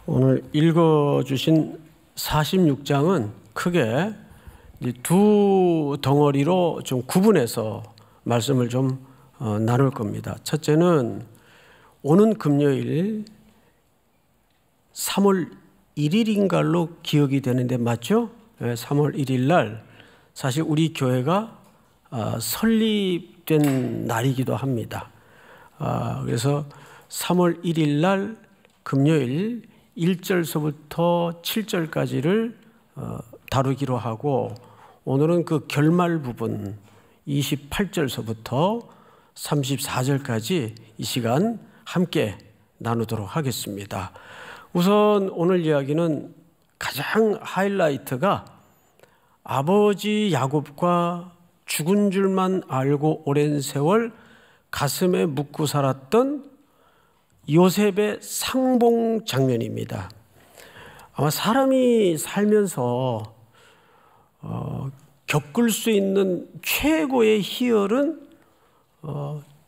오늘 읽어주신 46장은 크게 두 덩어리로 좀 구분해서 말씀을 좀 나눌 겁니다. 첫째는 오는 금요일 3월 1일인가로 기억이 되는데 맞죠? 3월 1일 날 사실 우리 교회가 설립된 날이기도 합니다. 그래서 3월 1일 날 금요일 1절서부터 7절까지를 다루기로 하고, 오늘은 그 결말 부분 28절서부터 34절까지 이 시간 함께 나누도록 하겠습니다. 우선 오늘 이야기는 가장 하이라이트가 아버지 야곱과 죽은 줄만 알고 오랜 세월 가슴에 묻고 살았던 요셉의 상봉 장면입니다. 아마 사람이 살면서 겪을 수 있는 최고의 희열은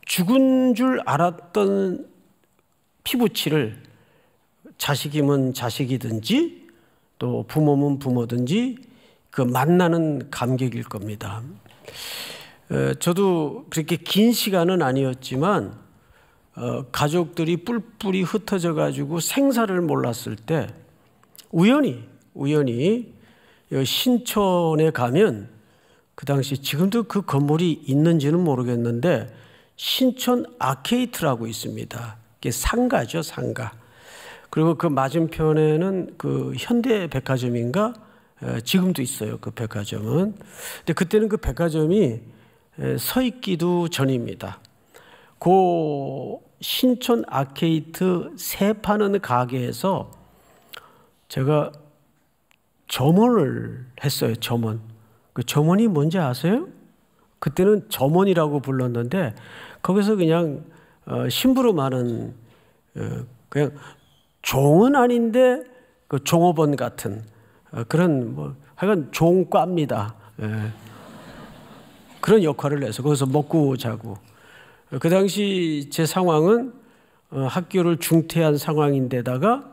죽은 줄 알았던 피부치를 자식이면 자식이든지 또 부모면 부모든지 그 만나는 감격일 겁니다. 저도 그렇게 긴 시간은 아니었지만 가족들이 뿔뿔이 흩어져 가지고 생사를 몰랐을 때 우연히 신촌에 가면, 그 당시 지금도 그 건물이 있는지는 모르겠는데 신촌 아케이트라고 있습니다. 이게 상가죠, 상가. 그리고 그 맞은편에는 그 현대백화점인가 지금도 있어요, 그 백화점은. 근데 그때는 그 백화점이 서 있기도 전입니다. 그 신촌 아케이트 새 파는 가게에서 제가 점원을 했어요. 점원. 그 점원이 뭔지 아세요? 그때는 점원이라고 불렀는데 거기서 그냥 심부름하는 그냥 종은 아닌데 그 종업원 같은 그런 뭐 하여간 종과입니다. 그런 역할을 해서 거기서 먹고 자고. 그 당시 제 상황은 학교를 중퇴한 상황인데다가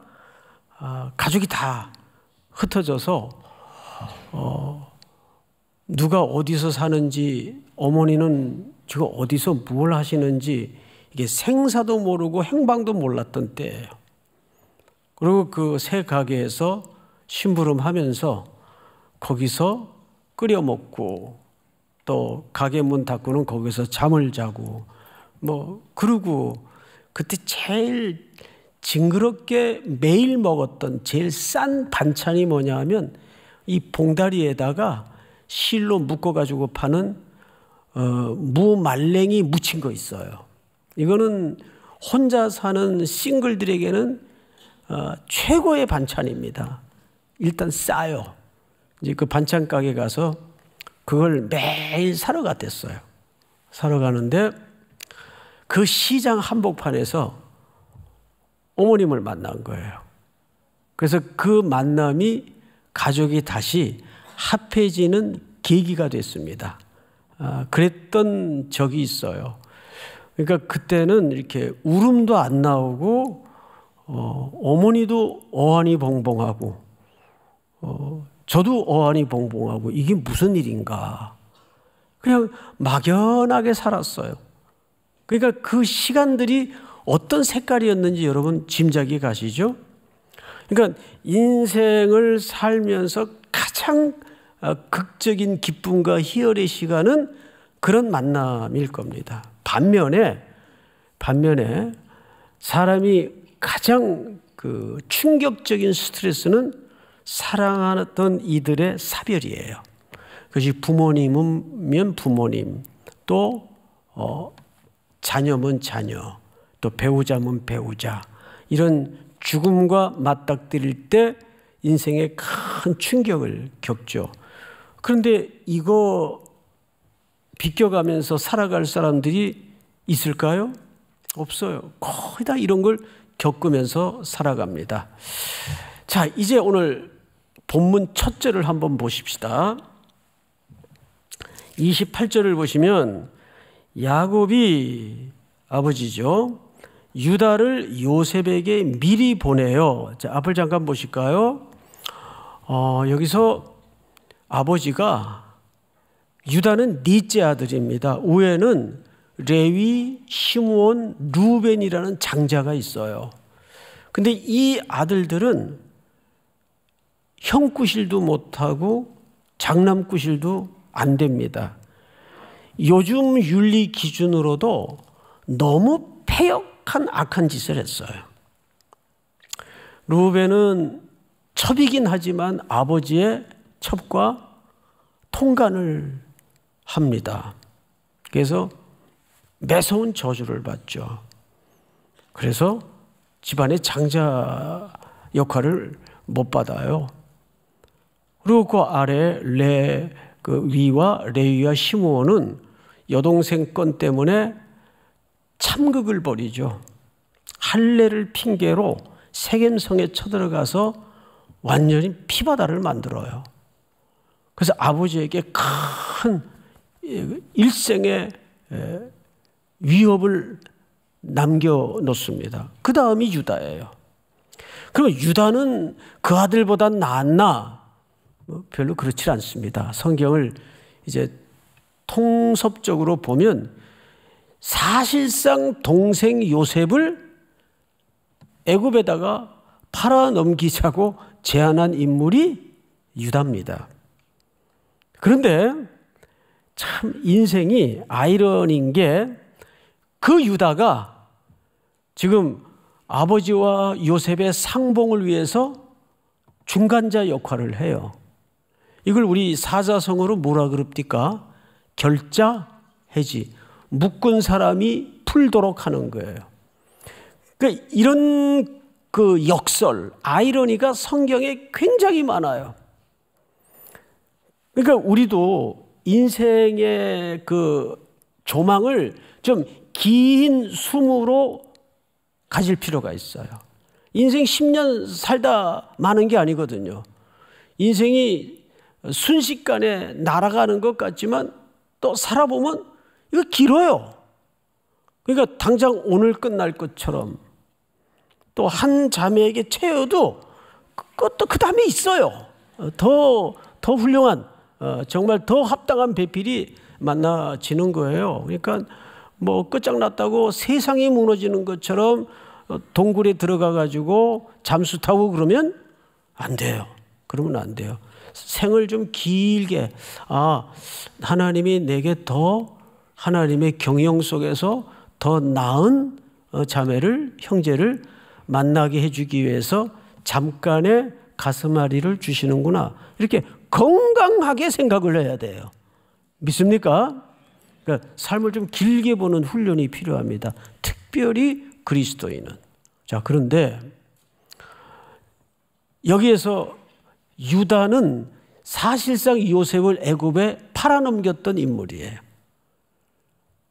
가족이 다 흩어져서 누가 어디서 사는지, 어머니는 지금 어디서 뭘 하시는지 이게 생사도 모르고 행방도 몰랐던 때예요. 그리고 그 새 가게에서 심부름하면서 거기서 끓여 먹고 또 가게 문 닫고는 거기서 잠을 자고 그러고 그때 제일 징그럽게 매일 먹었던 제일 싼 반찬이 뭐냐 하면 이 봉다리에다가 실로 묶어가지고 파는 무말랭이 무친 거 있어요. 이거는 혼자 사는 싱글들에게는 최고의 반찬입니다. 일단 싸요. 이제 그 반찬 가게 가서 그걸 매일 사러 갔댔어요. 사러 가는데 그 시장 한복판에서 어머님을 만난 거예요. 그래서 그 만남이 가족이 다시 합해지는 계기가 됐습니다. 그랬던 적이 있어요. 그러니까 그때는 이렇게 울음도 안 나오고 어머니도 어안이 벙벙하고 저도 어안이 벙벙하고 이게 무슨 일인가. 그냥 막연하게 살았어요. 그러니까 그 시간들이 어떤 색깔이었는지 여러분 짐작이 가시죠? 그러니까 인생을 살면서 가장 극적인 기쁨과 희열의 시간은 그런 만남일 겁니다. 반면에 사람이 가장 그 충격적인 스트레스는 사랑하던 이들의 사별이에요. 그것이 부모님이면 부모님, 또 자녀면 자녀, 또 배우자면 배우자, 이런 죽음과 맞닥뜨릴 때 인생에 큰 충격을 겪죠. 그런데 이거 비껴가면서 살아갈 사람들이 있을까요? 없어요. 거의 다 이런 걸 겪으면서 살아갑니다. 자, 이제 오늘 본문 첫 절을 한번 보십시다. 28절을 보시면 야곱이 아버지죠. 유다를 요셉에게 미리 보내요. 자, 앞을 잠깐 보실까요? 여기서 아버지가 유다는 넷째 아들입니다. 위에는 레위, 시므온, 루벤이라는 장자가 있어요. 근데 이 아들들은 형구실도 못하고 장남구실도 안 됩니다. 요즘 윤리 기준으로도 너무 패역한 악한 짓을 했어요. 루벤은 첩이긴 하지만 아버지의 첩과 통간을 합니다. 그래서 매서운 저주를 받죠. 그래서 집안의 장자 역할을 못 받아요. 그리고 그 아래 위와 레위와 시므온은 여동생 건 때문에 참극을 벌이죠. 할례를 핑계로 세겜성에 쳐들어가서 완전히 피바다를 만들어요. 그래서 아버지에게 큰 일생의 위협을 남겨놓습니다. 그 다음이 유다예요. 그럼 유다는 그 아들보다 낫나? 별로 그렇지 않습니다. 성경을 이제 통섭적으로 보면 사실상 동생 요셉을 애굽에다가 팔아넘기자고 제안한 인물이 유다입니다. 그런데 참 인생이 아이러니인 게 그 유다가 지금 아버지와 요셉의 상봉을 위해서 중간자 역할을 해요. 이걸 우리 사자성어로 뭐라 그럽니까? 결자, 해지. 묶은 사람이 풀도록 하는 거예요. 그러니까 이런 그 역설, 아이러니가 성경에 굉장히 많아요. 그러니까 우리도 인생의 그 조망을 좀 긴 숨으로 가질 필요가 있어요. 인생 10년 살다 마는 게 아니거든요. 인생이 순식간에 날아가는 것 같지만 또 살아보면 이거 길어요. 그러니까 당장 오늘 끝날 것처럼 또 한 자매에게 채워도 그것도 그 다음에 있어요. 더 훌륭한 정말 더 합당한 배필이 만나지는 거예요. 그러니까 뭐 끝장났다고 세상이 무너지는 것처럼 동굴에 들어가 가지고 잠수 타고 그러면 안 돼요. 그러면 안 돼요. 생을 좀 길게 하나님이 내게 더 하나님의 경영 속에서 더 나은 자매를 형제를 만나게 해주기 위해서 잠깐의 가슴앓이를 주시는구나. 이렇게 건강하게 생각을 해야 돼요. 믿습니까? 그러니까 삶을 좀 길게 보는 훈련이 필요합니다. 특별히 그리스도인은. 자, 그런데 여기에서 유다는 사실상 요셉을 애굽에 팔아넘겼던 인물이에요.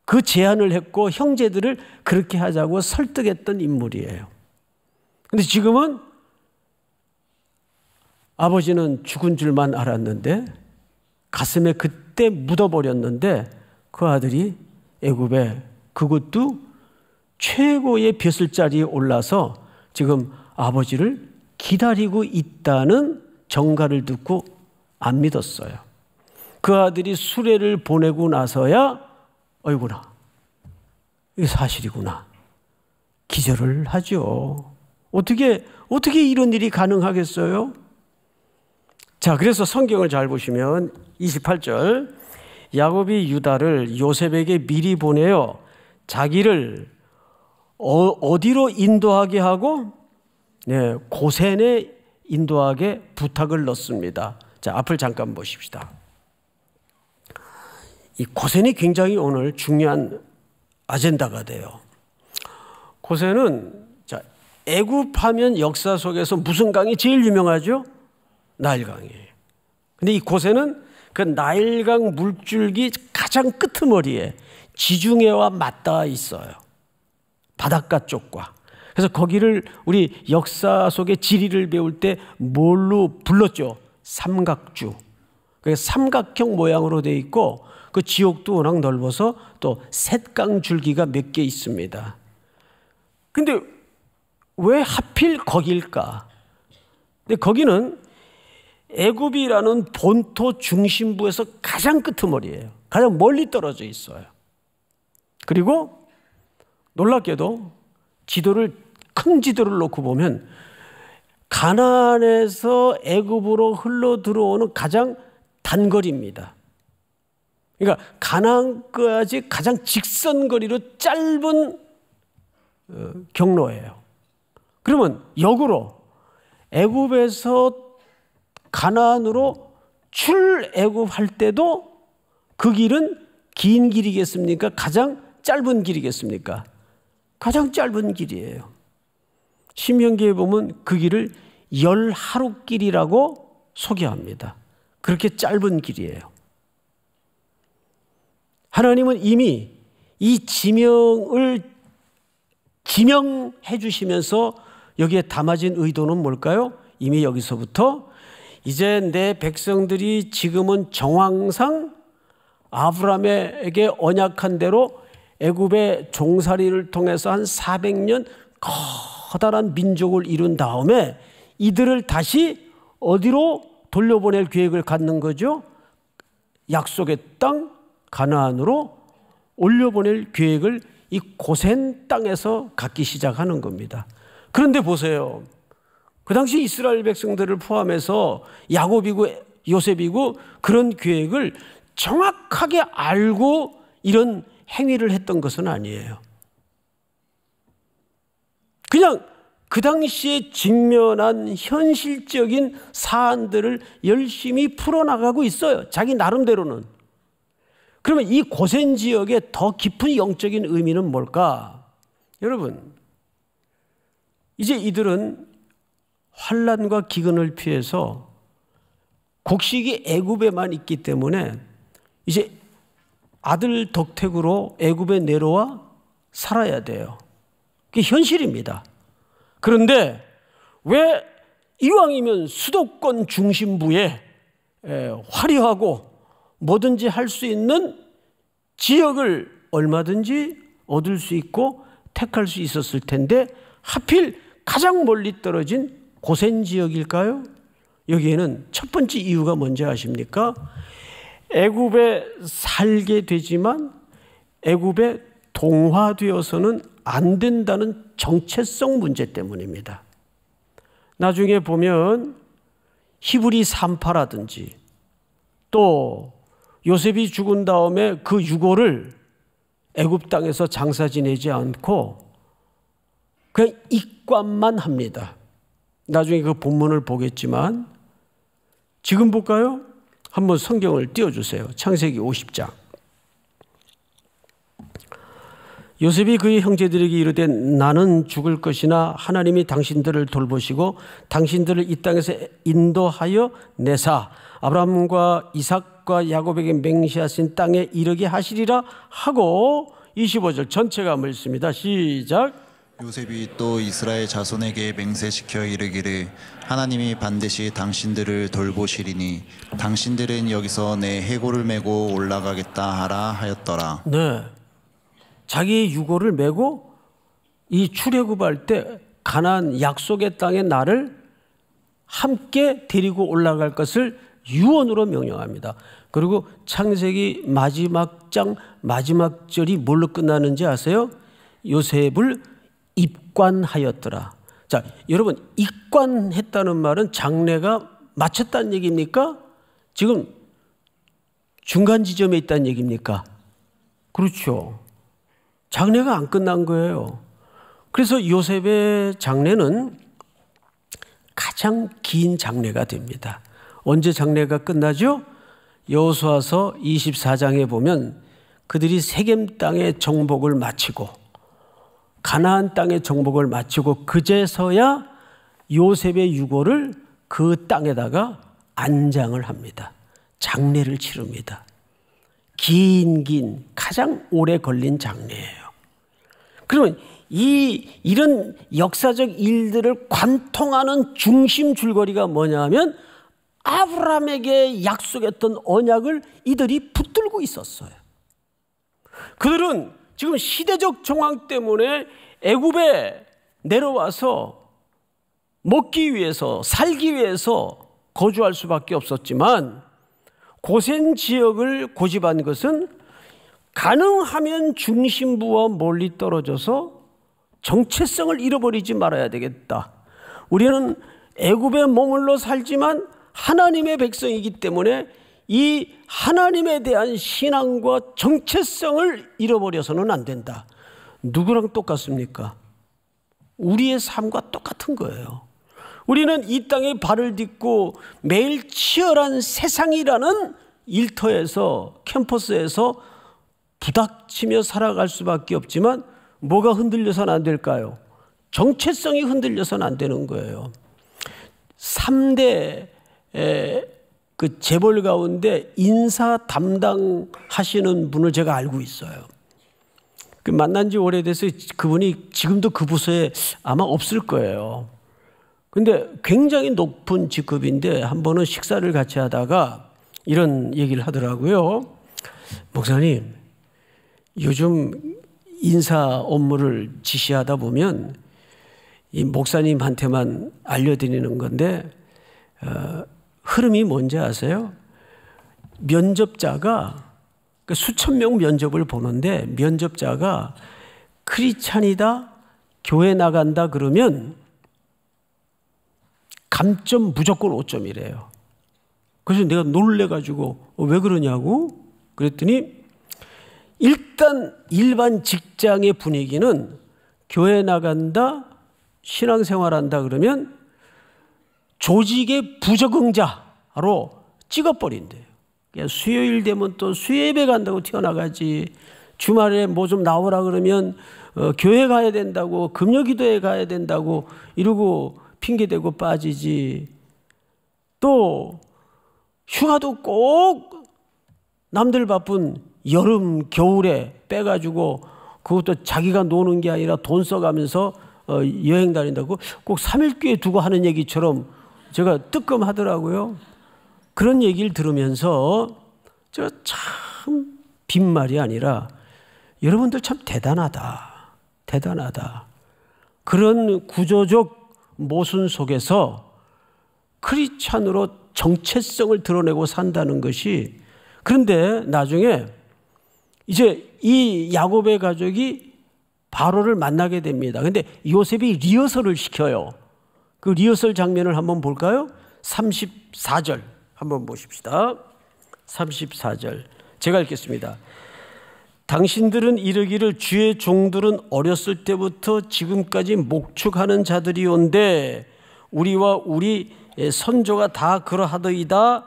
그 제안을 했고 형제들을 그렇게 하자고 설득했던 인물이에요. 근데 지금은 아버지는 죽은 줄만 알았는데 가슴에 그때 묻어버렸는데 그 아들이 애굽에 그것도 최고의 벼슬자리에 올라서 지금 아버지를 기다리고 있다는 정가를 듣고 안 믿었어요. 그 아들이 수레를 보내고 나서야 어이구나, 이게 사실이구나 기절을 하죠. 어떻게 이런 일이 가능하겠어요? 자, 그래서 성경을 잘 보시면 28절 야곱이 유다를 요셉에게 미리 보내어 자기를 어디로 인도하게 하고 고센에 인도하게 부탁을 넣습니다. 자, 앞을 잠깐 보십시다. 이 고센이 굉장히 오늘 중요한 아젠다가 돼요. 고센은 애굽하면 역사 속에서 무슨 강이 제일 유명하죠? 나일강이에요. 근데 이 고센은 그 나일강 물줄기 가장 끄트머리에 지중해와 맞닿아 있어요. 바닷가 쪽과. 그래서 거기를 우리 역사 속의 지리를 배울 때 뭘로 불렀죠? 삼각주. 그래서 삼각형 모양으로 되어 있고 그 지옥도 워낙 넓어서 또 셋강 줄기가 몇 개 있습니다. 근데 왜 하필 거기일까? 근데 거기는 애굽이라는 본토 중심부에서 가장 끄트머리예요. 가장 멀리 떨어져 있어요. 그리고 놀랍게도 큰 지도를 놓고 보면 가나안에서 애굽으로 흘러 들어오는 가장 단거리입니다. 그러니까 가나안까지 가장 직선거리로 짧은 경로예요. 그러면 역으로 애굽에서 가나안으로 출애굽할 때도 그 길은 긴 길이겠습니까? 가장 짧은 길이겠습니까? 가장 짧은 길이에요. 신명기에 보면 그 길을 10하루길이라고 소개합니다. 그렇게 짧은 길이에요. 하나님은 이미 이 지명해 주시면서 여기에 담아진 의도는 뭘까요? 이미 여기서부터 이제 내 백성들이 지금은 정황상 아브라함에게 언약한 대로 애굽의 종살이를 통해서 한 400년 커다란 민족을 이룬 다음에 이들을 다시 어디로 돌려보낼 계획을 갖는 거죠? 약속의 땅 가나안으로 올려보낼 계획을 이 고센 땅에서 갖기 시작하는 겁니다. 그런데 보세요. 그 당시 이스라엘 백성들을 포함해서 야곱이고 요셉이고 그런 계획을 정확하게 알고 이런 행위를 했던 것은 아니에요. 그냥 그 당시에 직면한 현실적인 사안들을 열심히 풀어나가고 있어요. 자기 나름대로는. 그러면 이 고센 지역의 더 깊은 영적인 의미는 뭘까? 여러분, 이제 이들은 환난과 기근을 피해서 곡식이 애굽에만 있기 때문에 이제 아들 덕택으로 애굽에 내려와 살아야 돼요. 그게 현실입니다. 그런데 왜 이왕이면 수도권 중심부에 화려하고 뭐든지 할 수 있는 지역을 얼마든지 얻을 수 있고 택할 수 있었을 텐데 하필 가장 멀리 떨어진 고센 지역일까요? 여기에는 첫 번째 이유가 뭔지 아십니까? 애굽에 살게 되지만 애굽에 동화되어서는 안 된다는 정체성 문제 때문입니다. 나중에 보면 히브리 산파라든지 또 요셉이 죽은 다음에 그 유고를 애굽 땅에서 장사 지내지 않고 그냥 입관만 합니다. 나중에 그 본문을 보겠지만 지금 볼까요? 한번 성경을 띄워주세요. 창세기 50장. 요셉이 그의 형제들에게 이르되 나는 죽을 것이나 하나님이 당신들을 돌보시고 당신들을 이 땅에서 인도하여 내사 아브라함과 이삭과 야곱에게 맹세하신 땅에 이르게 하시리라 하고 25절 전체가 말씀입니다. 시작. 요셉이 또 이스라엘 자손에게 맹세시켜 이르기를 하나님이 반드시 당신들을 돌보시리니 당신들은 여기서 내 해골을 메고 올라가겠다 하라 하였더라. 네, 자기의 유고를 메고 이 출애굽할 때 가나안 약속의 땅에 나를 함께 데리고 올라갈 것을 유언으로 명령합니다. 그리고 창세기 마지막 장 마지막 절이 뭘로 끝나는지 아세요? 요셉을 입관하였더라. 자, 여러분, 입관했다는 말은 장래가 마쳤다는 얘기입니까? 지금 중간 지점에 있다는 얘기입니까? 그렇죠. 장래가 안 끝난 거예요. 그래서 요셉의 장래는 가장 긴 장래가 됩니다. 언제 장래가 끝나죠? 여호수아서 24장에 보면 그들이 세겜 땅의 정복을 마치고 가나안 땅의 정복을 마치고 그제서야 요셉의 유고를 그 땅에다가 안장을 합니다. 장례를 치릅니다. 긴 가장 오래 걸린 장례예요. 그러면 이런 역사적 일들을 관통하는 중심 줄거리가 뭐냐 하면 아브라함에게 약속했던 언약을 이들이 붙들고 있었어요. 그들은 지금 시대적 정황 때문에 애굽에 내려와서 먹기 위해서, 살기 위해서 거주할 수밖에 없었지만 고센 지역을 고집한 것은 가능하면 중심부와 멀리 떨어져서 정체성을 잃어버리지 말아야 되겠다. 우리는 애굽에 머물러 살지만 하나님의 백성이기 때문에 이 하나님에 대한 신앙과 정체성을 잃어버려서는 안 된다. 누구랑 똑같습니까? 우리의 삶과 똑같은 거예요. 우리는 이 땅에 발을 딛고 매일 치열한 세상이라는 일터에서, 캠퍼스에서 부닥치며 살아갈 수밖에 없지만 뭐가 흔들려서는 안 될까요? 정체성이 흔들려서는 안 되는 거예요. 3대 그 재벌 가운데 인사 담당하시는 분을 제가 알고 있어요. 그 만난 지 오래돼서 그분이 지금도 그 부서에 아마 없을 거예요. 근데 굉장히 높은 직급인데 한 번은 식사를 같이 하다가 이런 얘기를 하더라고요. 목사님, 요즘 인사 업무를 지시하다 보면 이 목사님한테만 알려드리는 건데 흐름이 뭔지 아세요? 면접자가 수천 명 면접을 보는데 면접자가 크리스찬이다, 교회 나간다 그러면 감점 무조건 5점이래요. 그래서 내가 놀래가지고 왜 그러냐고 그랬더니 일단 일반 직장의 분위기는 교회 나간다, 신앙생활한다 그러면 조직의 부적응자로 찍어버린대요. 그냥 수요일 되면 또 수요예배 간다고 튀어나가지, 주말에 뭐 좀 나오라 그러면 교회 가야 된다고, 금요기도에 가야 된다고 이러고 핑계대고 빠지지. 또 휴가도 꼭 남들 바쁜 여름, 겨울에 빼가지고 그것도 자기가 노는 게 아니라 돈 써가면서 여행 다닌다고 꼭 3일교회 두고 하는 얘기처럼 제가 뜨끔하더라고요. 그런 얘기를 들으면서 제가 참 빈말이 아니라 여러분들 참 대단하다. 대단하다. 그런 구조적 모순 속에서 크리스찬으로 정체성을 드러내고 산다는 것이, 그런데 나중에 이제 이 야곱의 가족이 바로를 만나게 됩니다. 그런데 요셉이 리허설을 시켜요. 그 리허설 장면을 한번 볼까요? 34절 한번 보십시다. 34절 제가 읽겠습니다. 당신들은 이르기를 주의 종들은 어렸을 때부터 지금까지 목축하는 자들이온데 우리와 우리 선조가 다 그러하더이다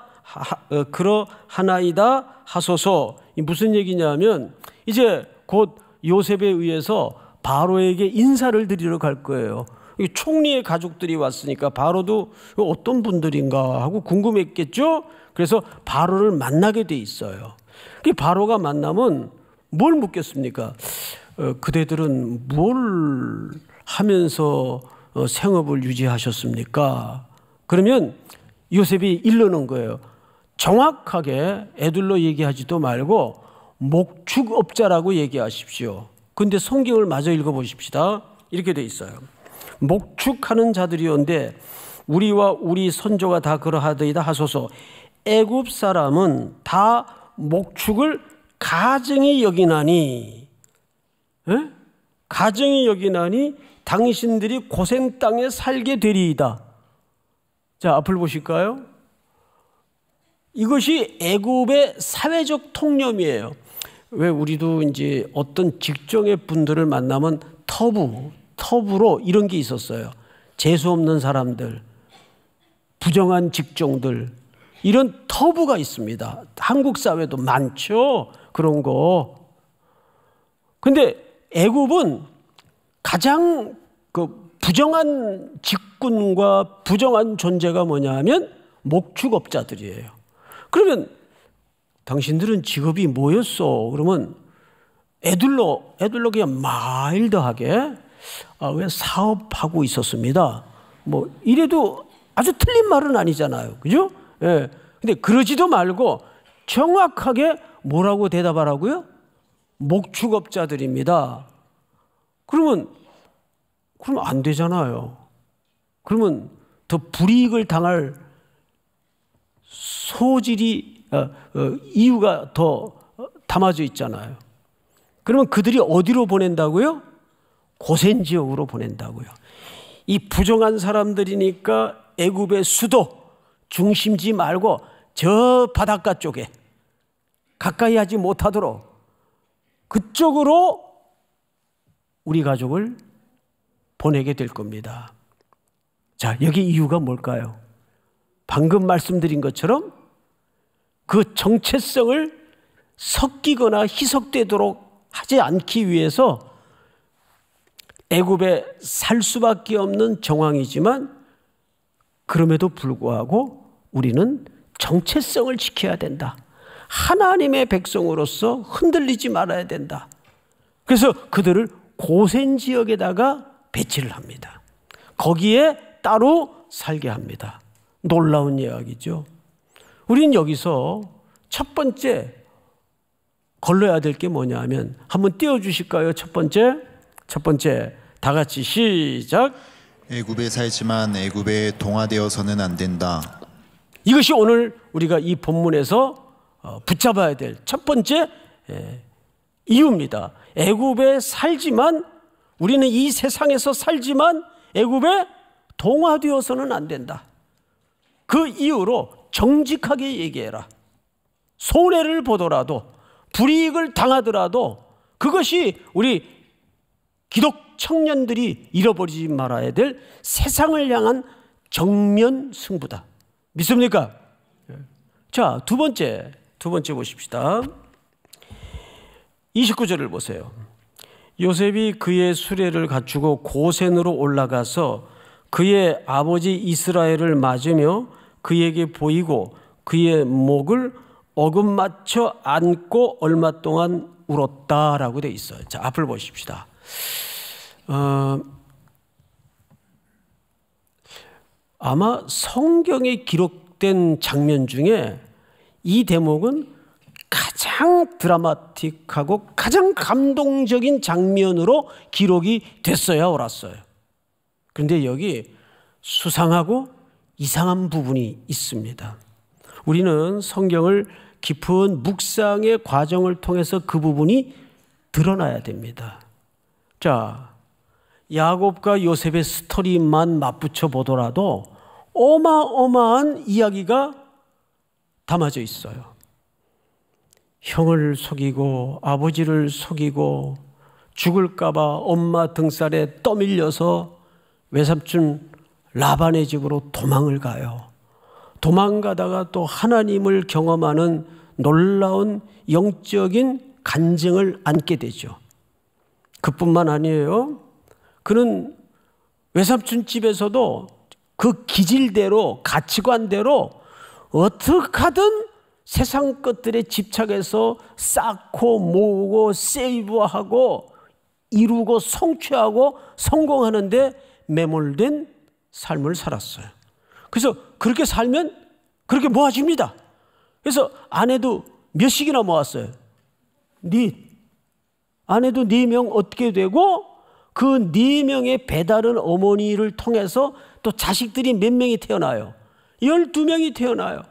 그러하나이다 하소서. 무슨 얘기냐면 이제 곧 요셉에 의해서 바로에게 인사를 드리러 갈 거예요. 총리의 가족들이 왔으니까 바로도 어떤 분들인가 하고 궁금했겠죠. 그래서 바로를 만나게 돼 있어요. 바로가 만나면 뭘 묻겠습니까? 그대들은 뭘 하면서 생업을 유지하셨습니까? 그러면 요셉이 일러는 거예요. 정확하게 애들로 얘기하지도 말고 목축업자라고 얘기하십시오. 근데 성경을 마저 읽어보십시다. 이렇게 돼 있어요. 목축하는 자들이온데 우리와 우리 선조가 다 그러하더이다 하소서. 애굽 사람은 다 목축을 가증히 여기나니, 가증히 여기나니 당신들이 고센 땅에 살게 되리이다. 자, 앞을 보실까요? 이것이 애굽의 사회적 통념이에요. 왜 우리도 이제 어떤 직종의 분들을 만나면 터부로 이런 게 있었어요. 재수 없는 사람들, 부정한 직종들, 이런 터부가 있습니다. 한국 사회도 많죠. 그런 거. 근데 애굽은 가장 그 부정한 직군과 부정한 존재가 뭐냐 하면 목축업자들이에요. 그러면 당신들은 직업이 뭐였어? 그러면 애들로 그냥 마일드하게 왜 사업하고 있었습니다. 뭐 이래도 아주 틀린 말은 아니잖아요. 그죠? 예. 근데 그러지도 말고 정확하게 뭐라고 대답하라고요? 목축업자들입니다. 그러면 그러면 안 되잖아요. 그러면 더 불이익을 당할 소질이 이유가 더 담아져 있잖아요. 그러면 그들이 어디로 보낸다고요? 고센 지역으로 보낸다고요. 이 부정한 사람들이니까 애굽의 수도 중심지 말고 저 바닷가 쪽에 가까이 하지 못하도록 그쪽으로 우리 가족을 보내게 될 겁니다. 자, 여기 이유가 뭘까요? 방금 말씀드린 것처럼 그 정체성을 섞이거나 희석되도록 하지 않기 위해서 애굽에 살 수밖에 없는 정황이지만 그럼에도 불구하고 우리는 정체성을 지켜야 된다. 하나님의 백성으로서 흔들리지 말아야 된다. 그래서 그들을 고센 지역에다가 배치를 합니다. 거기에 따로 살게 합니다. 놀라운 이야기죠. 우린 여기서 첫 번째 걸러야 될 게 뭐냐 하면 한번 띄워주실까요? 첫 번째 다 같이 시작. 애굽에 살지만 애굽에 동화되어서는 안 된다. 이것이 오늘 우리가 이 본문에서 붙잡아야 될 첫 번째 이유입니다. 애굽에 살지만 우리는 이 세상에서 살지만 애굽에 동화되어서는 안 된다. 그 이유로 정직하게 얘기해라. 손해를 보더라도 불이익을 당하더라도 그것이 우리 기독 청년들이 잃어버리지 말아야 될 세상을 향한 정면 승부다. 믿습니까? 자, 두 번째 보십시다. 29절을 보세요. 요셉이 그의 수레를 갖추고 고센으로 올라가서 그의 아버지 이스라엘을 맞으며 그에게 보이고 그의 목을 어금맞춰 안고 얼마 동안 울었다라고 되어 있어요. 자, 앞을 보십시다. 아마 성경에 기록된 장면 중에 이 대목은 가장 드라마틱하고 가장 감동적인 장면으로 기록이 됐어야 옳았어요. 그런데 여기 수상하고 이상한 부분이 있습니다. 우리는 성경을 깊은 묵상의 과정을 통해서 그 부분이 드러나야 됩니다. 자, 야곱과 요셉의 스토리만 맞붙여 보더라도 어마어마한 이야기가 담아져 있어요. 형을 속이고 아버지를 속이고 죽을까 봐 엄마 등살에 떠밀려서 외삼촌 라반의 집으로 도망을 가요. 도망가다가 또 하나님을 경험하는 놀라운 영적인 간증을 안게 되죠. 그뿐만 아니에요. 그는 외삼촌 집에서도 그 기질대로 가치관대로 어떻게 하든 세상 것들에 집착해서 쌓고 모으고 세이브하고 이루고 성취하고 성공하는데 매몰된 삶을 살았어요. 그래서 그렇게 살면 그렇게 모아집니다. 그래서 아내도 몇씩이나 모았어요. 아내도 4명 어떻게 되고 그 4명의 배다른 어머니를 통해서 또 자식들이 몇 명이 태어나요? 12명이 태어나요.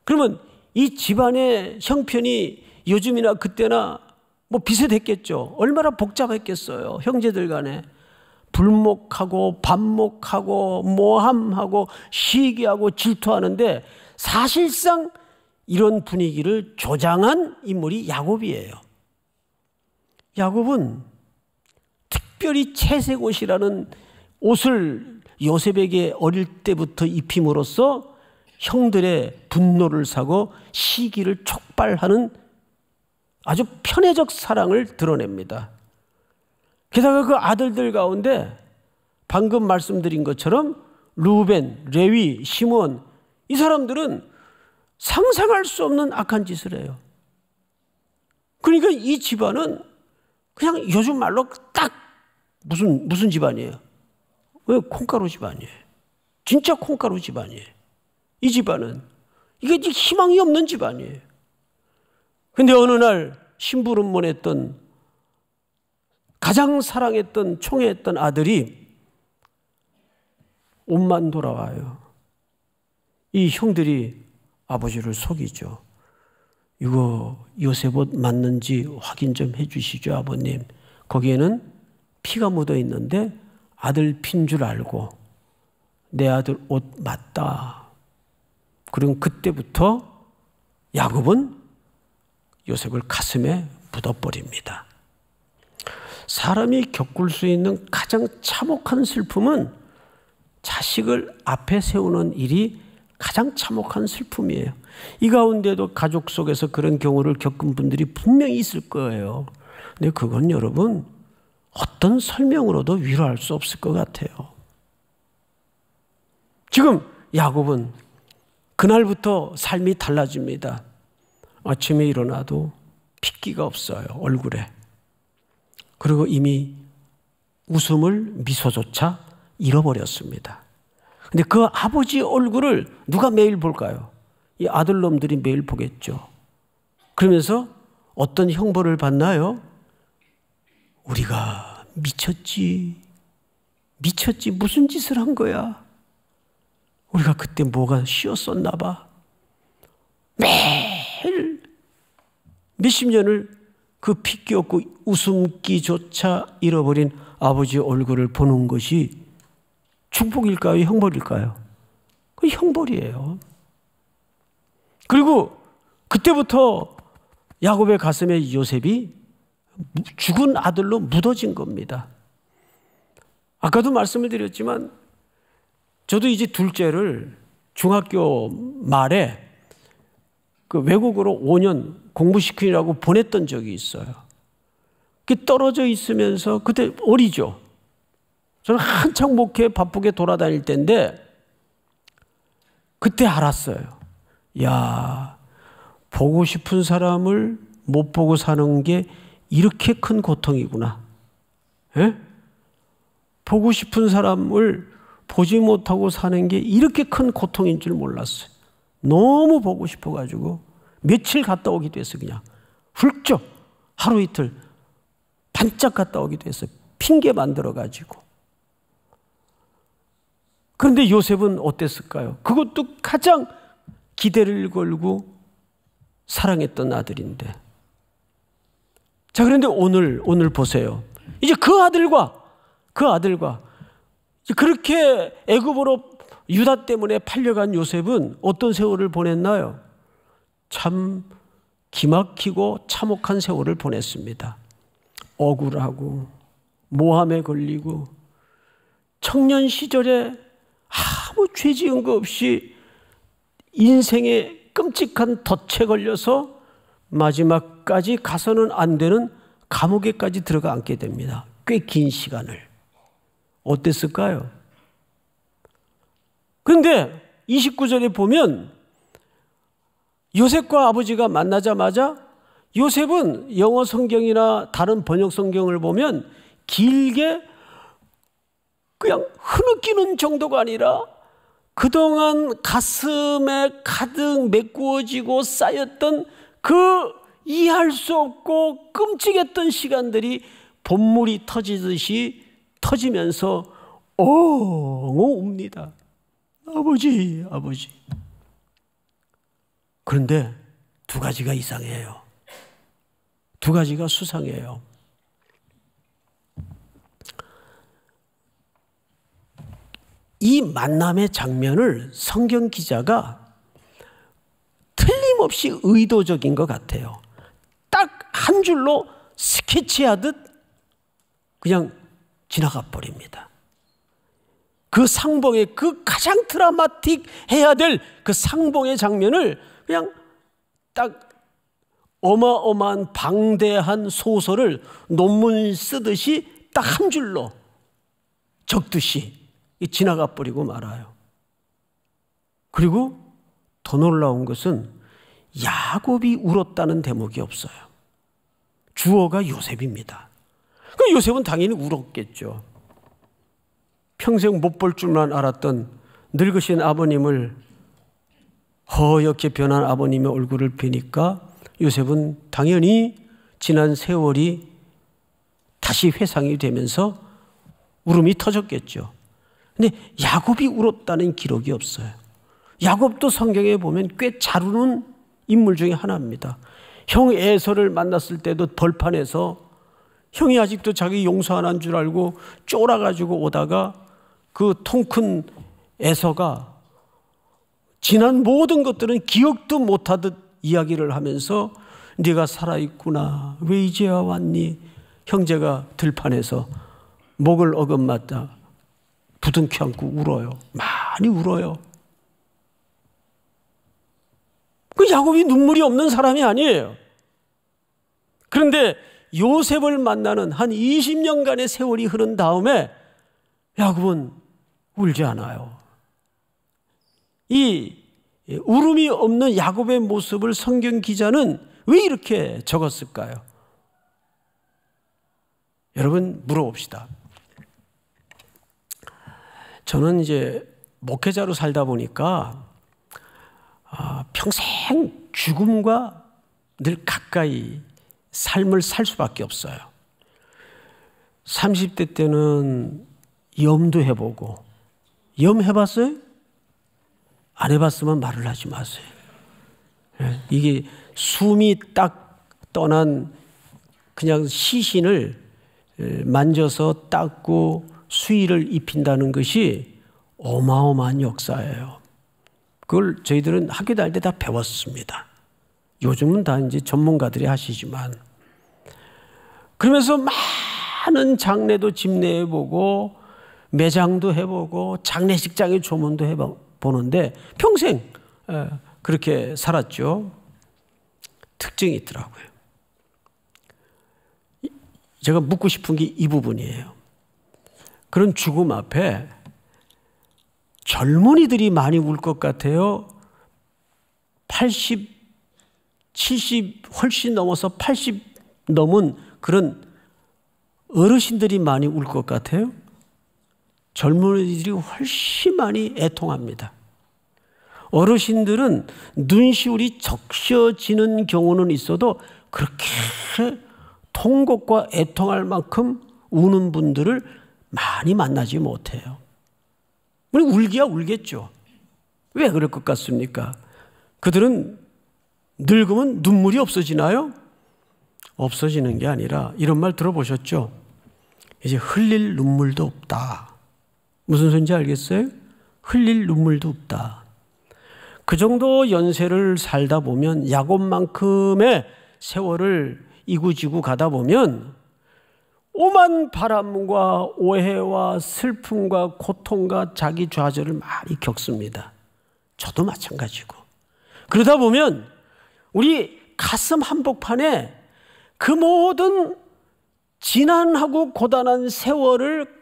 그러면 이 집안의 형편이 요즘이나 그때나 뭐 비슷했겠죠. 얼마나 복잡했겠어요. 형제들 간에 불목하고 반목하고 모함하고 시기하고 질투하는데 사실상 이런 분위기를 조장한 인물이 야곱이에요. 야곱은 특별히 채색 옷이라는 옷을 요셉에게 어릴 때부터 입힘으로써 형들의 분노를 사고 시기를 촉발하는 아주 편애적 사랑을 드러냅니다. 게다가 그 아들들 가운데 방금 말씀드린 것처럼 루벤, 레위, 시몬 이 사람들은 상상할 수 없는 악한 짓을 해요. 그러니까 이 집안은 그냥 요즘 말로 딱 무슨 집안이에요? 왜 콩가루 집안이에요? 진짜 콩가루 집안이에요. 이 집안은 이게 희망이 없는 집안이에요. 근데 어느 날 심부름원했던 가장 사랑했던 총애했던 아들이 옷만 돌아와요. 이 형들이 아버지를 속이죠. 이거 요셉 옷 맞는지 확인 좀 해주시죠, 아버님. 거기에는 피가 묻어 있는데 아들 핀 줄 알고 내 아들 옷 맞다. 그럼 그때부터 야곱은 요셉을 가슴에 묻어버립니다. 사람이 겪을 수 있는 가장 참혹한 슬픔은 자식을 앞에 세우는 일이 가장 참혹한 슬픔이에요. 이 가운데도 가족 속에서 그런 경우를 겪은 분들이 분명히 있을 거예요. 근데 그건 여러분 어떤 설명으로도 위로할 수 없을 것 같아요. 지금 야곱은 그날부터 삶이 달라집니다. 아침에 일어나도 핏기가 없어요, 얼굴에. 그리고 이미 웃음을, 미소조차 잃어버렸습니다. 근데 그 아버지 얼굴을 누가 매일 볼까요? 이 아들놈들이 매일 보겠죠. 그러면서 어떤 형벌을 받나요? 우리가 미쳤지, 무슨 짓을 한 거야? 우리가 그때 뭐가 쉬었었나 봐. 매일 몇십 년을 그 핏기 없고 웃음기조차 잃어버린 아버지 얼굴을 보는 것이 축복일까요? 형벌일까요? 그 형벌이에요. 그리고 그때부터 야곱의 가슴에 요셉이 죽은 아들로 묻어진 겁니다. 아까도 말씀을 드렸지만 저도 이제 둘째를 중학교 말에 그 외국으로 5년 공부시키라고 보냈던 적이 있어요. 그 떨어져 있으면서 그때 어리죠. 저는 한창 목회 바쁘게 돌아다닐 때인데 그때 알았어요. 야, 보고 싶은 사람을 못 보고 사는 게 이렇게 큰 고통이구나. 에? 보고 싶은 사람을 보지 못하고 사는 게 이렇게 큰 고통인 줄 몰랐어요. 너무 보고 싶어가지고 며칠 갔다 오기도 했어요. 그냥 훌쩍 하루 이틀 반짝 갔다 오기도 했어요. 핑계 만들어가지고. 그런데 요셉은 어땠을까요? 그것도 가장 기대를 걸고 사랑했던 아들인데. 자, 그런데 오늘 보세요. 이제 그 아들과 그렇게 애굽으로 유다 때문에 팔려간 요셉은 어떤 세월을 보냈나요? 참 기막히고 참혹한 세월을 보냈습니다. 억울하고 모함에 걸리고 청년 시절에 아무 죄 지은 거 없이 인생의 끔찍한 덫에 걸려서 마지막까지 가서는 안 되는 감옥에까지 들어가 앉게 됩니다. 꽤 긴 시간을. 어땠을까요? 그런데 29절에 보면 요셉과 아버지가 만나자마자 요셉은 영어 성경이나 다른 번역 성경을 보면 길게 그냥 흐느끼는 정도가 아니라 그동안 가슴에 가득 메꾸어지고 쌓였던 그 이해할 수 없고 끔찍했던 시간들이 본물이 터지듯이 터지면서 엉엉 웁니다. 아버지. 그런데 두 가지가 이상해요. 두 가지가 수상해요. 이 만남의 장면을 성경 기자가 틀림없이 의도적인 것 같아요. 딱 한 줄로 스케치하듯 그냥 지나가 버립니다. 그 상봉의 그 가장 드라마틱 해야 될 그 상봉의 장면을 그냥 딱 어마어마한 방대한 소설을 논문 쓰듯이 딱 한 줄로 적듯이 지나가 버리고 말아요. 그리고 더 놀라운 것은 야곱이 울었다는 대목이 없어요. 주어가 요셉입니다. 그 요셉은 당연히 울었겠죠. 평생 못 볼 줄만 알았던 늙으신 아버님을 허옇게 변한 아버님의 얼굴을 뵈니까 요셉은 당연히 지난 세월이 다시 회상이 되면서 울음이 터졌겠죠. 근데 야곱이 울었다는 기록이 없어요. 야곱도 성경에 보면 꽤 잘 우는 인물 중에 하나입니다. 형 에서를 만났을 때도 벌판에서 형이 아직도 자기 용서 안 한 줄 알고 쫄아가지고 오다가 그 통 큰 에서가 지난 모든 것들은 기억도 못하듯 이야기를 하면서 네가 살아있구나, 왜 이제야 왔니? 형제가 들판에서 목을 어긋맞다 부둥켜 안고 울어요. 많이 울어요. 그 야곱이 눈물이 없는 사람이 아니에요. 그런데 요셉을 만나는 한 20년간의 세월이 흐른 다음에 야곱은 울지 않아요. 이 울음이 없는 야곱의 모습을 성경 기자는 왜 이렇게 적었을까요? 여러분 물어봅시다. 저는 이제 목회자로 살다 보니까 평생 죽음과 늘 가까이 삶을 살 수밖에 없어요. 30대 때는 염도 해보고, 염 해봤어요? 안 해봤으면 말을 하지 마세요. 이게 숨이 딱 떠난 그냥 시신을 만져서 닦고 수의를 입힌다는 것이 어마어마한 역사예요. 그걸 저희들은 학교 다닐 때 다 배웠습니다. 요즘은 다 이제 전문가들이 하시지만. 그러면서 많은 장례도 집례해보고 매장도 해보고 장례식장의 조문도 해보는데 평생 그렇게 살았죠. 특징이 있더라고요. 제가 묻고 싶은 게 이 부분이에요. 그런 죽음 앞에 젊은이들이 많이 울 것 같아요? 80, 70 훨씬 넘어서 80 넘은 그런 어르신들이 많이 울 것 같아요? 젊은이들이 훨씬 많이 애통합니다. 어르신들은 눈시울이 적셔지는 경우는 있어도 그렇게 통곡과 애통할 만큼 우는 분들을 많이 만나지 못해요. 우리 울기야 울겠죠. 왜 그럴 것 같습니까? 그들은 늙으면 눈물이 없어지나요? 없어지는 게 아니라 이런 말 들어보셨죠? 이제 흘릴 눈물도 없다. 무슨 소리인지 알겠어요? 흘릴 눈물도 없다. 그 정도 연세를 살다 보면 야곱만큼의 세월을 이구지구 가다 보면 오만 바람과 오해와 슬픔과 고통과 자기 좌절을 많이 겪습니다. 저도 마찬가지고. 그러다 보면 우리 가슴 한복판에 그 모든 지난하고 고단한 세월을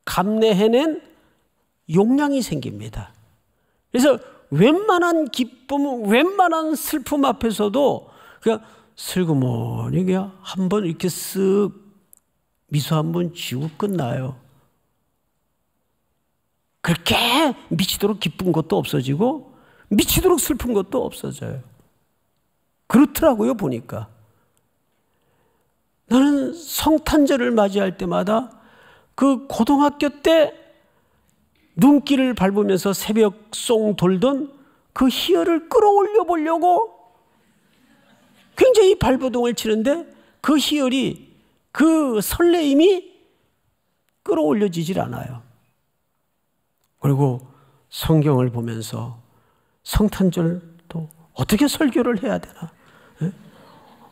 감내해낸 용량이 생깁니다. 그래서 웬만한 기쁨, 웬만한 슬픔 앞에서도 그냥 슬그머니 그냥 한번 이렇게 쓱 미소 한번 지우고 끝나요. 그렇게 미치도록 기쁜 것도 없어지고 미치도록 슬픈 것도 없어져요. 그렇더라고요, 보니까. 나는 성탄절을 맞이할 때마다 그 고등학교 때 눈길을 밟으면서 새벽송 돌던 그 희열을 끌어올려 보려고 굉장히 발버둥을 치는데 그 희열이, 그 설레임이 끌어올려지질 않아요. 그리고 성경을 보면서 성탄절도 어떻게 설교를 해야 되나?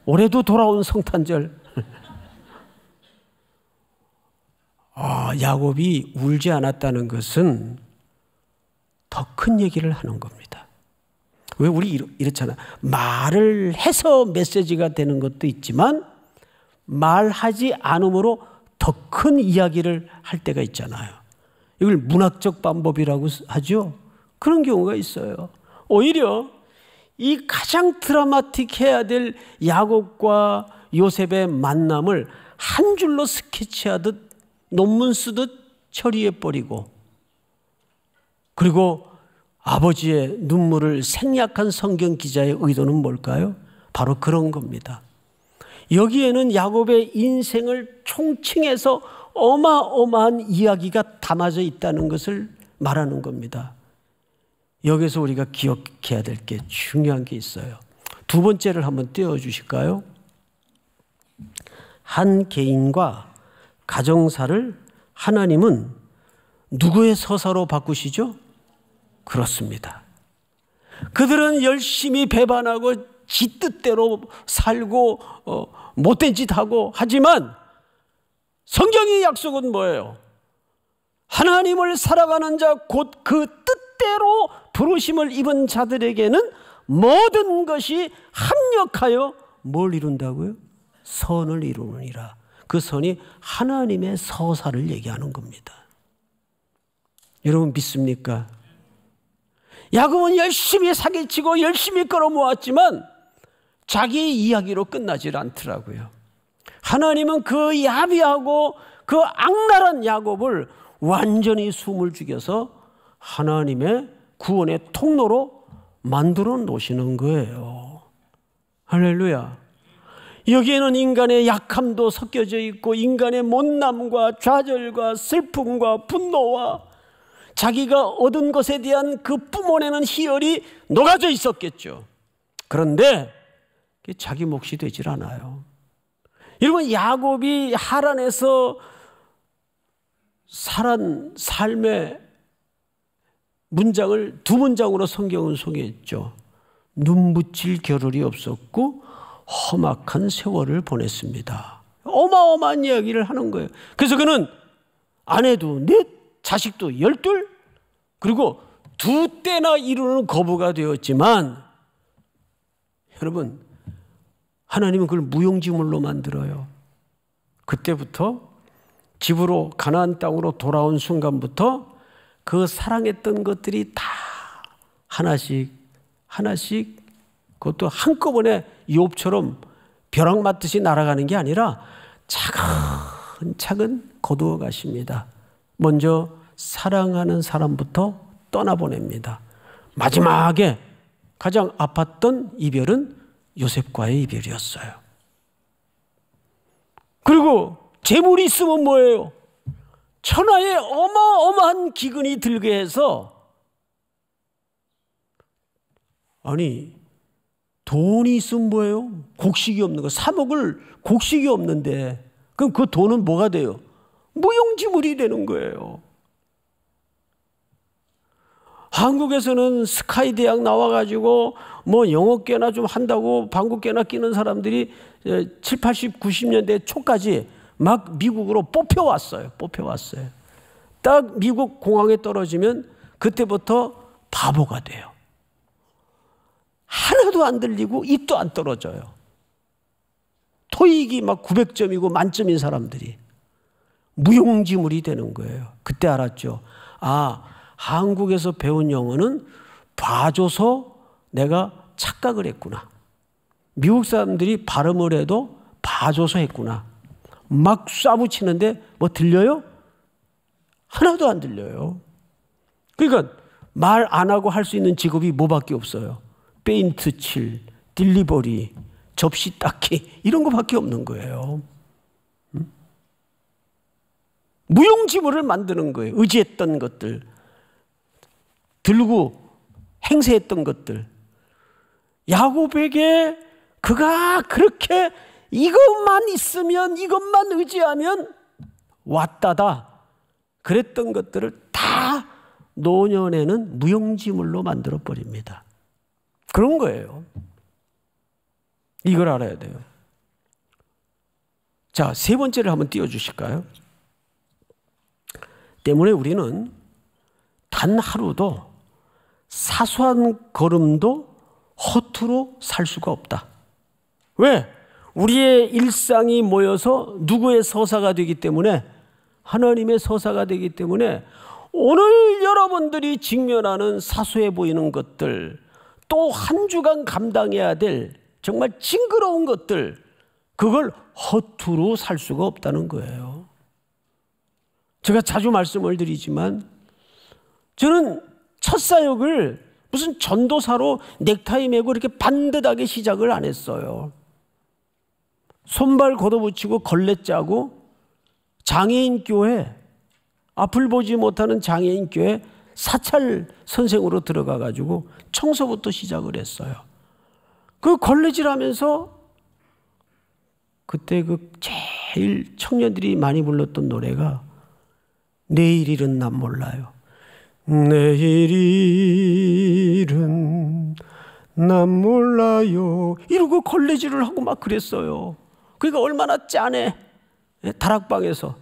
올해도 돌아온 성탄절. 야곱이 울지 않았다는 것은 더 큰 얘기를 하는 겁니다. 왜 우리 이렇잖아. 말을 해서 메시지가 되는 것도 있지만 말하지 않음으로 더 큰 이야기를 할 때가 있잖아요. 이걸 문학적 방법이라고 하죠. 그런 경우가 있어요. 오히려 이 가장 드라마틱해야 될 야곱과 요셉의 만남을 한 줄로 스케치하듯 논문 쓰듯 처리해버리고, 그리고 아버지의 눈물을 생략한 성경 기자의 의도는 뭘까요? 바로 그런 겁니다. 여기에는 야곱의 인생을 총칭해서 어마어마한 이야기가 담아져 있다는 것을 말하는 겁니다. 여기서 우리가 기억해야 될 게 중요한 게 있어요. 두 번째를 한번 띄워주실까요? 한 개인과 가정사를 하나님은 누구의 서사로 바꾸시죠? 그렇습니다. 그들은 열심히 배반하고 지 뜻대로 살고 못된 짓 하고 하지만 성경의 약속은 뭐예요? 하나님을 살아가는 자 곧 그 뜻대로 부르심을 입은 자들에게는 모든 것이 합력하여 뭘 이룬다고요? 선을 이루느니라. 그 선이 하나님의 서사를 얘기하는 겁니다. 여러분 믿습니까? 야곱은 열심히 사기치고 열심히 끌어모았지만 자기의 이야기로 끝나질 않더라고요. 하나님은 그 야비하고 그 악랄한 야곱을 완전히 숨을 죽여서 하나님의 구원의 통로로 만들어 놓으시는 거예요. 할렐루야. 여기에는 인간의 약함도 섞여져 있고 인간의 못남과 좌절과 슬픔과 분노와 자기가 얻은 것에 대한 그 뿜어내는 희열이 녹아져 있었겠죠. 그런데 자기 몫이 되질 않아요. 여러분 야곱이 하란에서 살한 삶의 문장을 두 문장으로 성경은 소개했죠. 눈붙일 겨를이 없었고 험악한 세월을 보냈습니다. 어마어마한 이야기를 하는 거예요. 그래서 그는 아내도 넷, 자식도 12, 그리고 2때나 이루는 거부가 되었지만 여러분 하나님은 그걸 무용지물로 만들어요. 그때부터 집으로 가나안 땅으로 돌아온 순간부터 그 사랑했던 것들이 다 하나씩 그것도 한꺼번에 욥처럼 벼락 맞듯이 날아가는 게 아니라 차근차근 거두어 가십니다. 먼저 사랑하는 사람부터 떠나보냅니다. 마지막에 가장 아팠던 이별은 요셉과의 이별이었어요. 그리고 재물이 있으면 뭐예요? 천하에 어마어마한 기근이 들게 해서 아니 돈이 있으면 뭐예요? 곡식이 없는 거. 사 먹을 곡식이 없는데 그럼 그 돈은 뭐가 돼요? 무용지물이 되는 거예요. 한국에서는 스카이 대학 나와가지고 뭐 영어계나 좀 한다고 방국계나 끼는 사람들이 7, 80, 90년대 초까지 막 미국으로 뽑혀왔어요. 딱 미국 공항에 떨어지면 그때부터 바보가 돼요. 하나도 안 들리고 입도 안 떨어져요. 토익이 막 900점이고 만점인 사람들이 무용지물이 되는 거예요. 그때 알았죠. 아, 한국에서 배운 영어는 봐줘서 내가 착각을 했구나. 미국 사람들이 발음을 해도 봐줘서 했구나. 막 쏴붙이는데 뭐 들려요? 하나도 안 들려요. 그러니까 말 안 하고 할 수 있는 직업이 뭐밖에 없어요. 페인트 칠, 딜리버리, 접시 닦기 이런 거밖에 없는 거예요. 무용지물을 만드는 거예요. 의지했던 것들, 들고 행세했던 것들. 야곱에게 그가 그렇게 이것만 있으면, 이것만 의지하면 왔다다 그랬던 것들을 다 노년에는 무용지물로 만들어 버립니다. 그런 거예요. 이걸 알아야 돼요. 자, 세 번째를 한번 띄워주실까요? 때문에 우리는 단 하루도 사소한 걸음도 허투루 살 수가 없다. 왜? 우리의 일상이 모여서 누구의 서사가 되기 때문에, 하나님의 서사가 되기 때문에 오늘 여러분들이 직면하는 사소해 보이는 것들, 또 한 주간 감당해야 될 정말 징그러운 것들, 그걸 허투루 살 수가 없다는 거예요. 제가 자주 말씀을 드리지만 저는 첫 사역을 무슨 전도사로 넥타이 메고 이렇게 반듯하게 시작을 안 했어요. 손발 걷어붙이고 걸레 짜고 장애인 교회, 앞을 보지 못하는 장애인 교회 사찰 선생으로 들어가 가지고 청소부터 시작을 했어요. 그 걸레질 하면서 그때 그 제일 청년들이 많이 불렀던 노래가 내일 일은 난 몰라요. 내일 일은 난 몰라요. 이러고 걸레질을 하고 막 그랬어요. 그러니까 얼마나 짠해. 다락방에서.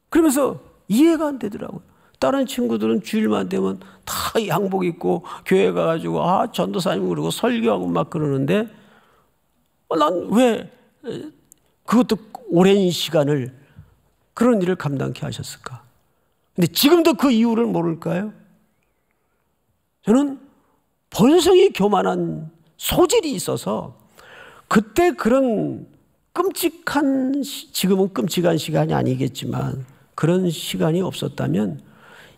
그러면서 이해가 안 되더라고요. 다른 친구들은 주일만 되면 다 양복 입고 교회 가가지고 전도사님 그러고 설교하고 막 그러는데 난 왜 그것도 오랜 시간을 그런 일을 감당케 하셨을까? 근데 지금도 그 이유를 모를까요? 저는 본성이 교만한 소질이 있어서 그때 그런 끔찍한, 지금은 끔찍한 시간이 아니겠지만 그런 시간이 없었다면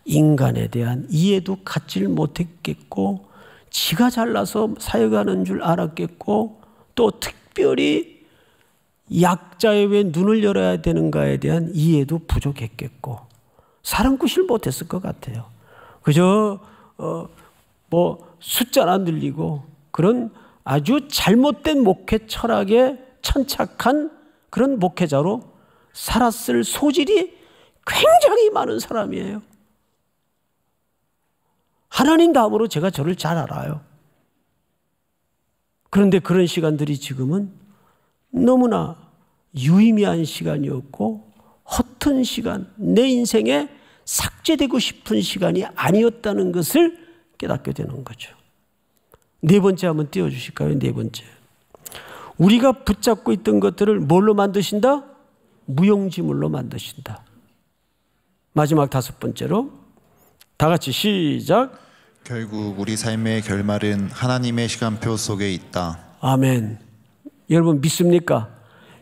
인간에 대한 이해도 갖질 못했겠고 지가 잘나서 사역하는 줄 알았겠고 또 특별히 약자에 왜 눈을 열어야 되는가에 대한 이해도 부족했겠고 사랑구실 못했을 것 같아요. 그저 숫자나 늘리고 그런 아주 잘못된 목회 철학에 천착한 그런 목회자로 살았을 소질이 굉장히 많은 사람이에요. 하나님 다음으로 제가 저를 잘 알아요. 그런데 그런 시간들이 지금은 너무나 유의미한 시간이었고 허튼 시간, 내 인생에 삭제되고 싶은 시간이 아니었다는 것을 깨닫게 되는 거죠. 네 번째 한번 띄워주실까요? 네 번째. 우리가 붙잡고 있던 것들을 뭘로 만드신다? 무용지물로 만드신다. 마지막 다섯 번째로 다 같이 시작. 결국 우리 삶의 결말은 하나님의 시간표 속에 있다. 아멘. 여러분 믿습니까?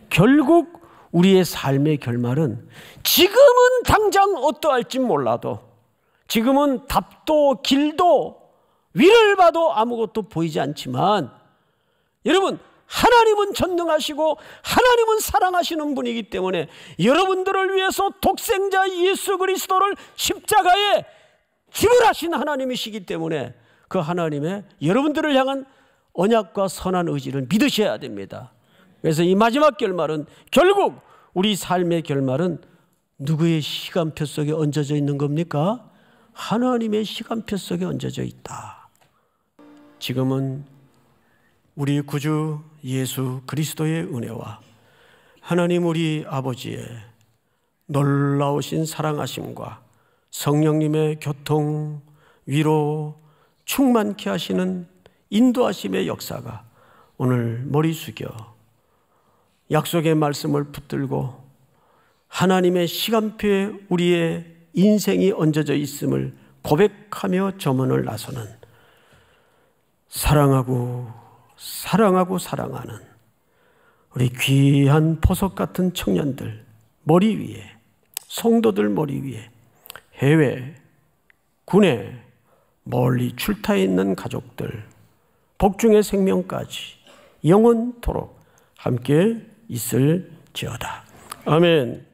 결국 우리의 삶의 결말은 지금은 당장 어떠할지 몰라도 지금은 답도 길도 위를 봐도 아무것도 보이지 않지만 여러분 하나님은 전능하시고 하나님은 사랑하시는 분이기 때문에 여러분들을 위해서 독생자 예수 그리스도를 십자가에 지불하신 하나님이시기 때문에 그 하나님의 여러분들을 향한 언약과 선한 의지를 믿으셔야 됩니다. 그래서 이 마지막 결말은 결국 우리 삶의 결말은 누구의 시간표 속에 얹어져 있는 겁니까? 하나님의 시간표 속에 얹어져 있다. 지금은 우리 구주 예수 그리스도의 은혜와 하나님 우리 아버지의 놀라우신 사랑하심과 성령님의 교통, 위로, 충만케 하시는 인도하심의 역사가 오늘 머리 숙여 약속의 말씀을 붙들고 하나님의 시간표에 우리의 인생이 얹어져 있음을 고백하며 저문을 나서는 사랑하고 사랑하는 우리 귀한 보석 같은 청년들 머리 위에, 성도들 머리 위에, 해외, 군에 멀리 출타해 있는 가족들, 복중의 생명까지 영원토록 함께 있을지어다. 아멘.